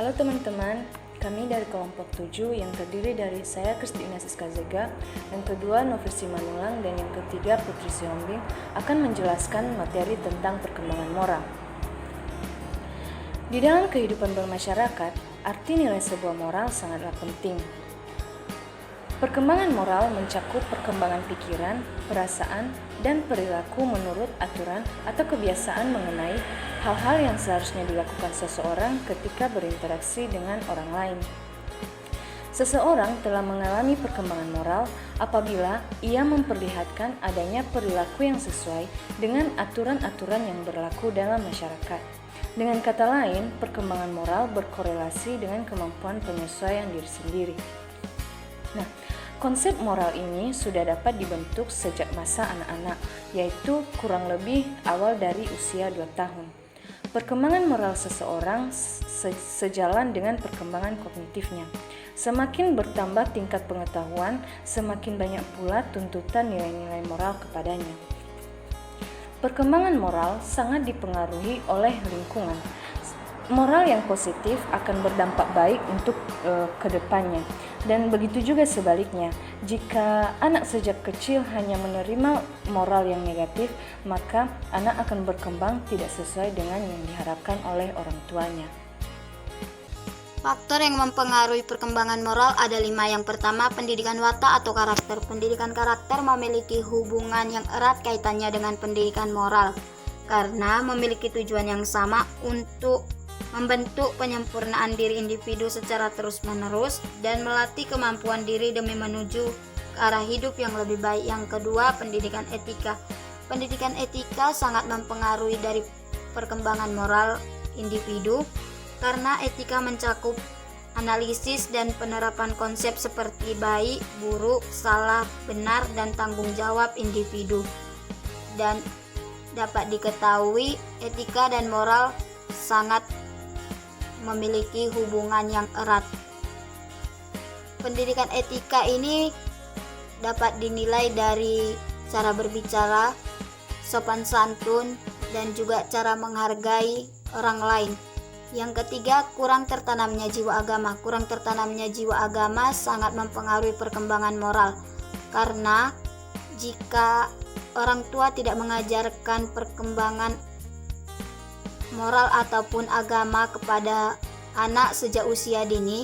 Halo teman-teman, kami dari kelompok 7 yang terdiri dari saya Kristina Siska Zega, yang kedua Novi Simanulang, dan yang ketiga Putri Siombing akan menjelaskan materi tentang perkembangan moral. Di dalam kehidupan bermasyarakat, arti nilai sebuah moral sangatlah penting. Perkembangan moral mencakup perkembangan pikiran, perasaan, dan perilaku menurut aturan atau kebiasaan mengenai hal-hal yang seharusnya dilakukan seseorang ketika berinteraksi dengan orang lain. Seseorang telah mengalami perkembangan moral apabila ia memperlihatkan adanya perilaku yang sesuai dengan aturan-aturan yang berlaku dalam masyarakat. Dengan kata lain, perkembangan moral berkorelasi dengan kemampuan penyesuaian diri sendiri. Nah, konsep moral ini sudah dapat dibentuk sejak masa anak-anak, yaitu kurang lebih awal dari usia 2 tahun. Perkembangan moral seseorang sejalan dengan perkembangan kognitifnya. Semakin bertambah tingkat pengetahuan, semakin banyak pula tuntutan nilai-nilai moral kepadanya. Perkembangan moral sangat dipengaruhi oleh lingkungan. Moral yang positif akan berdampak baik untuk kedepannya, dan begitu juga sebaliknya. Jika anak sejak kecil hanya menerima moral yang negatif, maka anak akan berkembang tidak sesuai dengan yang diharapkan oleh orang tuanya. Faktor yang mempengaruhi perkembangan moral ada 5. Yang pertama, pendidikan watak atau karakter. Pendidikan karakter memiliki hubungan yang erat kaitannya dengan pendidikan moral, karena memiliki tujuan yang sama untuk membentuk penyempurnaan diri individu secara terus-menerus dan melatih kemampuan diri demi menuju ke arah hidup yang lebih baik. Yang kedua, pendidikan etika. Pendidikan etika sangat mempengaruhi dari perkembangan moral individu, karena etika mencakup analisis dan penerapan konsep seperti baik, buruk, salah, benar, dan tanggung jawab individu. Dan dapat diketahui, etika dan moral sangat memiliki hubungan yang erat. Pendidikan etika ini dapat dinilai dari cara berbicara, sopan santun, dan juga cara menghargai orang lain. Yang ketiga, kurang tertanamnya jiwa agama. Kurang tertanamnya jiwa agama sangat mempengaruhi perkembangan moral, karena jika orang tua tidak mengajarkan perkembangan moral ataupun agama kepada anak sejak usia dini,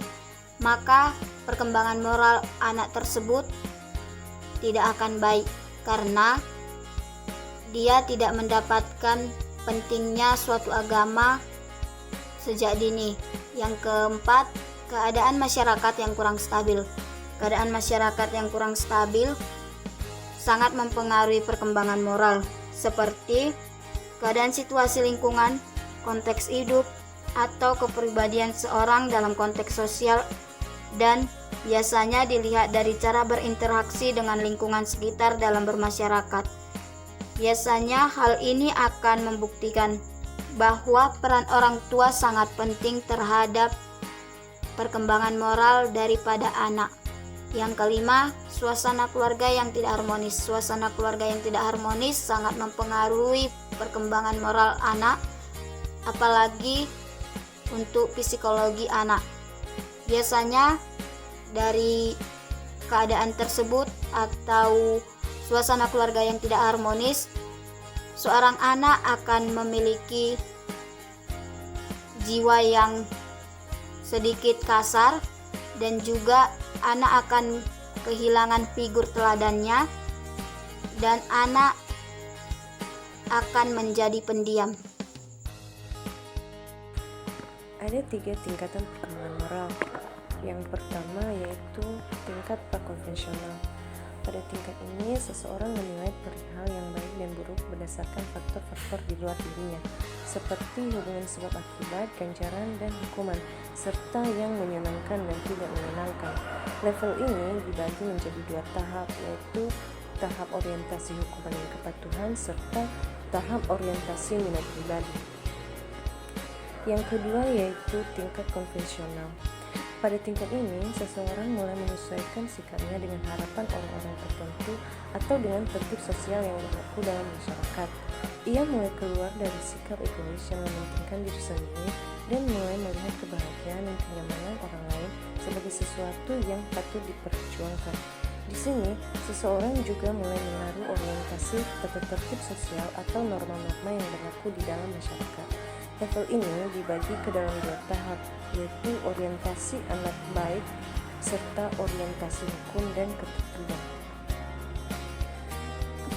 maka perkembangan moral anak tersebut tidak akan baik, karena dia tidak mendapatkan pentingnya suatu agama sejak dini. Yang keempat, keadaan masyarakat yang kurang stabil. Keadaan masyarakat yang kurang stabil sangat mempengaruhi perkembangan moral, seperti keadaan situasi lingkungan, konteks hidup, atau kepribadian seorang dalam konteks sosial, dan biasanya dilihat dari cara berinteraksi dengan lingkungan sekitar dalam bermasyarakat. Biasanya hal ini akan membuktikan bahwa peran orang tua sangat penting terhadap perkembangan moral daripada anak. Yang kelima, suasana keluarga yang tidak harmonis. Suasana keluarga yang tidak harmonis sangat mempengaruhi perkembangan moral anak, apalagi untuk psikologi anak. Biasanya dari keadaan tersebut atau suasana keluarga yang tidak harmonis, seorang anak akan memiliki jiwa yang sedikit kasar, dan juga anak akan kehilangan figur teladannya, dan anak akan menjadi pendiam. Ada 3 tingkatan perkembangan moral. Yang pertama yaitu tingkat prakonvensional. Pada tingkat ini, seseorang menilai perihal yang baik dan buruk berdasarkan faktor-faktor di luar dirinya, seperti hubungan sebab akibat, ganjaran, dan hukuman, serta yang menyenangkan dan tidak menyenangkan. Level ini dibagi menjadi 2 tahap, yaitu tahap orientasi hukuman dan kepatuhan, serta tahap orientasi minat pribadi. Yang kedua yaitu tingkat konvensional. Pada tingkat ini, seseorang mulai menyesuaikan sikapnya dengan harapan orang-orang tertentu atau dengan tertib sosial yang berlaku dalam masyarakat. Ia mulai keluar dari sikap egois yang mementingkan diri sendiri dan mulai melihat kebahagiaan dan kenyamanan orang lain sebagai sesuatu yang patut diperjuangkan. Di sini, seseorang juga mulai menaruh orientasi pada tertib sosial atau norma-norma yang berlaku di dalam masyarakat. Level ini dibagi ke dalam 2 tahap, yaitu orientasi anak baik serta orientasi hukum dan ketertiban.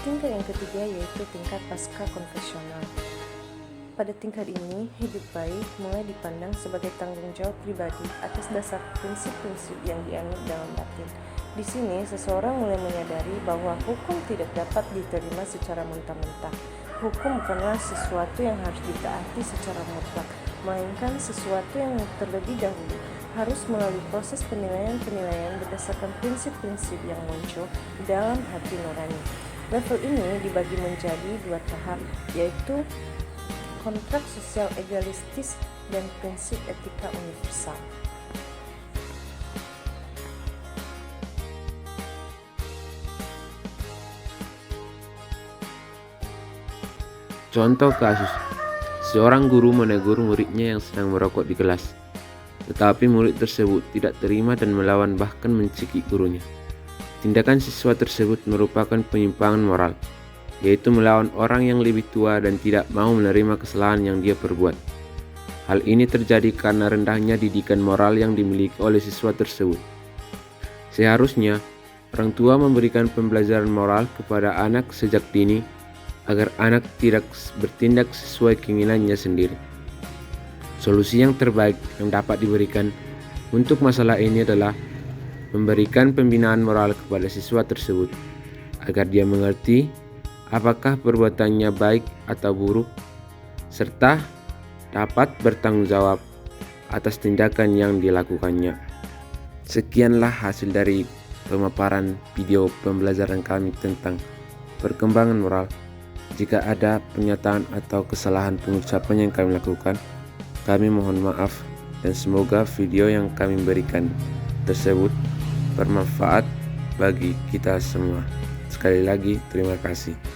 Tingkat yang ketiga yaitu tingkat pasca konfesional. Pada tingkat ini, hidup baik mulai dipandang sebagai tanggung jawab pribadi atas dasar prinsip-prinsip yang dianut dalam batin. Di sini, seseorang mulai menyadari bahwa hukum tidak dapat diterima secara mentah-mentah. Hukum bukanlah sesuatu yang harus ditaati secara mutlak, melainkan sesuatu yang terlebih dahulu harus melalui proses penilaian-penilaian berdasarkan prinsip-prinsip yang muncul dalam hati nurani. Level ini dibagi menjadi 2 tahap, yaitu kontrak sosial egalistis dan prinsip etika universal. Contoh kasus, seorang guru menegur muridnya yang sedang merokok di kelas, tetapi murid tersebut tidak terima dan melawan bahkan mencekik gurunya. Tindakan siswa tersebut merupakan penyimpangan moral, yaitu melawan orang yang lebih tua dan tidak mau menerima kesalahan yang dia perbuat. Hal ini terjadi karena rendahnya didikan moral yang dimiliki oleh siswa tersebut. Seharusnya, orang tua memberikan pembelajaran moral kepada anak sejak dini agar anak tidak bertindak sesuai keinginannya sendiri. Solusi yang terbaik yang dapat diberikan untuk masalah ini adalah memberikan pembinaan moral kepada siswa tersebut agar dia mengerti apakah perbuatannya baik atau buruk, serta dapat bertanggung jawab atas tindakan yang dilakukannya. Sekianlah hasil dari pemaparan video pembelajaran kami tentang perkembangan moral. Jika ada pernyataan atau kesalahan pengucapan yang kami lakukan, kami mohon maaf dan semoga video yang kami berikan tersebut bermanfaat bagi kita semua. Sekali lagi, terima kasih.